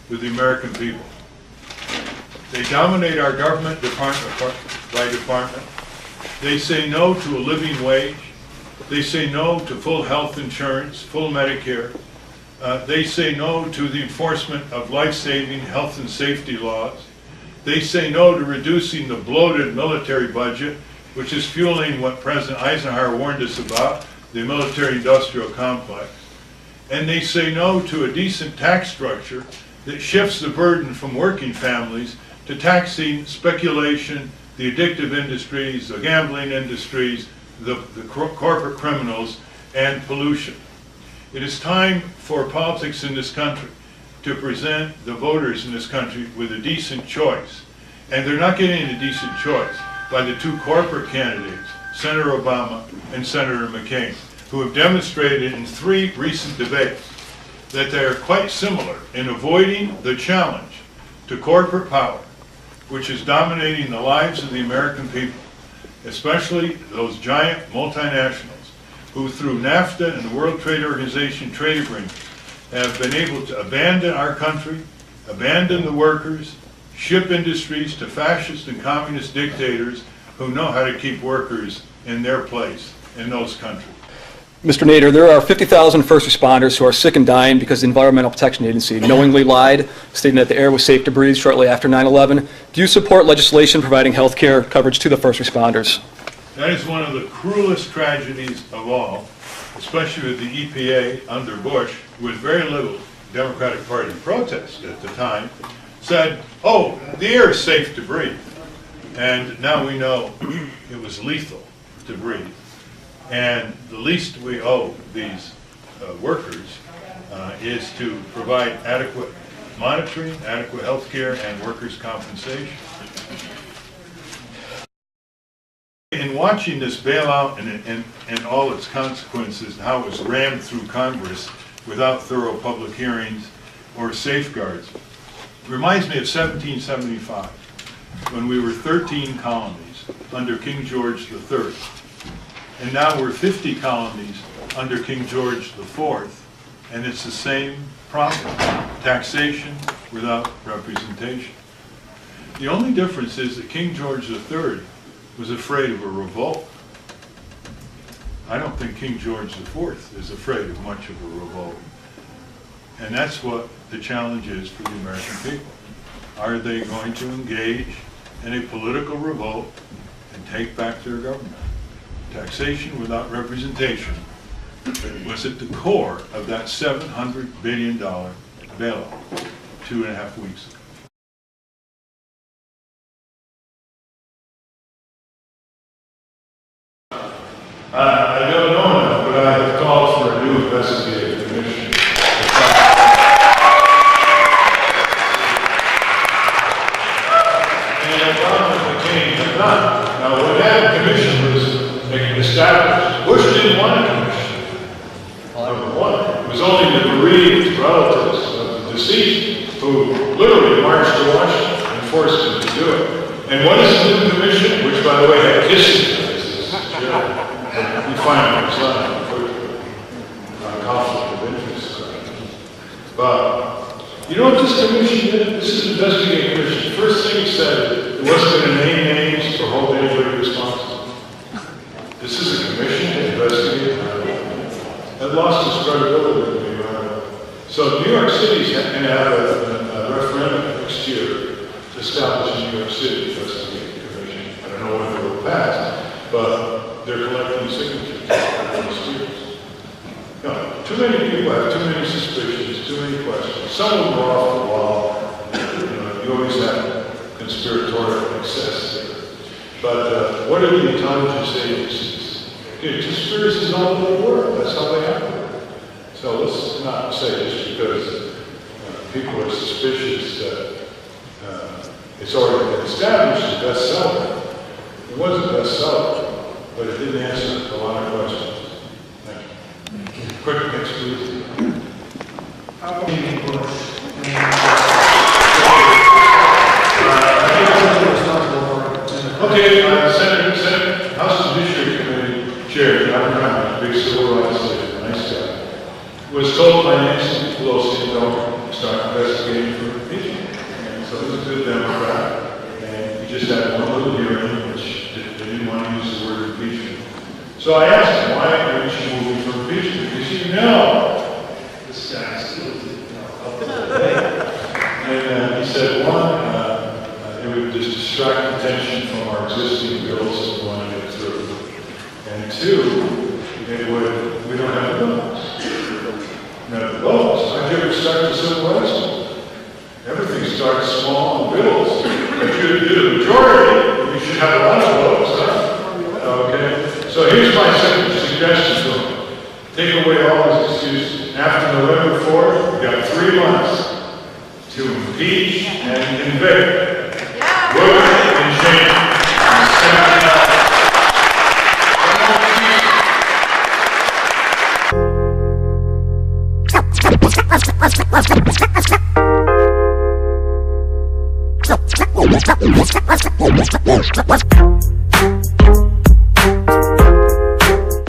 with the American people. They dominate our government department by department. They say no to a living wage. They say no to full health insurance, full Medicare. They say no to the enforcement of life-saving health and safety laws. They say no to reducing the bloated military budget, which is fueling what President Eisenhower warned us about, the military-industrial complex. And they say no to a decent tax structure that shifts the burden from working families to taxing speculation, the addictive industries, the gambling industries, the corporate criminals, and pollution. It is time for politics in this country to present the voters in this country with a decent choice. And they're not getting a decent choice by the two corporate candidates, Senator Obama and Senator McCain, who have demonstrated in 3 recent debates that they are quite similar in avoiding the challenge to corporate power, which is dominating the lives of the American people, especially those giant multinationals who through NAFTA and the World Trade Organization trade agreements have been able to abandon our country, abandon the workers, ship industries to fascist and communist dictators who know how to keep workers in their place in those countries. Mr. Nader, there are 50,000 first responders who are sick and dying because the Environmental Protection Agency knowingly lied, stating that the air was safe to breathe shortly after 9/11. Do you support legislation providing health care coverage to the first responders? That is one of the cruelest tragedies of all, especially with the EPA under Bush, with very little Democratic Party protest at the time, said, oh, the air is safe to breathe. And now we know it was lethal to breathe. And the least we owe these workers is to provide adequate monitoring, adequate health care, and workers' compensation. In watching this bailout and all its consequences, how it was rammed through Congress without thorough public hearings or safeguards, reminds me of 1775, when we were 13 colonies under King George III. And now we're 50 colonies under King George IV, and it's the same problem, taxation without representation. The only difference is that King George III was afraid of a revolt. I don't think King George IV is afraid of much of a revolt. And that's what the challenge is for the American people. Are they going to engage in a political revolt and take back their government? Taxation without representation was at the core of that $700 billion bailout 2.5 weeks ago. I don't know enough, but I have called for a new investigative commission. And the problem McCain had done. Now, what that commission was established, Bush didn't want a commission. Number one, it was only the bereaved relatives of the deceased who literally marched to Washington and forced him to do it. And what is the new commission, which, by the way, had kissing? You find it's not a conflict of interest. But you know what this commission did? This is an investigative commission. First thing it said, it wasn't going to name names or hold anybody responsible. This is a commission to investigate. That lost its credibility in the environment. So New York City is going to have a referendum next year to establish a New York City investigative commission. I don't know when it will pass, but they're collecting signatures on the streets. No, too many people have too many suspicions, too many questions. Some of them are off the wall. You always have conspiratorial excess there. But what are the intelligence agencies? Conspiracies all over the world. That's how they happen. So let's not say just because people are suspicious that it's already been established as bestseller. It was a bestseller, but it didn't answer a lot of questions. Thank you. Quick, next please. Okay, Senator, House Judiciary Committee Chair, Nader, big civil rights leader, nice guy, was told by Nancy Pelosi, don't start investigating for good Democrat, and he just had one little hearing, which they didn't want to use the word impeachment. So I asked him, why aren't you moving for impeachment? Because you know, this guy's still and he said, one, it would just distract attention from our existing bills that we want to get through. And two, we don't have the votes. Now the votes, I give it start to civil rights. Everything starts small and builds. If you're the majority, you should have a lot of votes, huh? Okay? So here's my second suggestion to him. Take away all his excuses. After November 4th, we got 3 months to impeach and convict.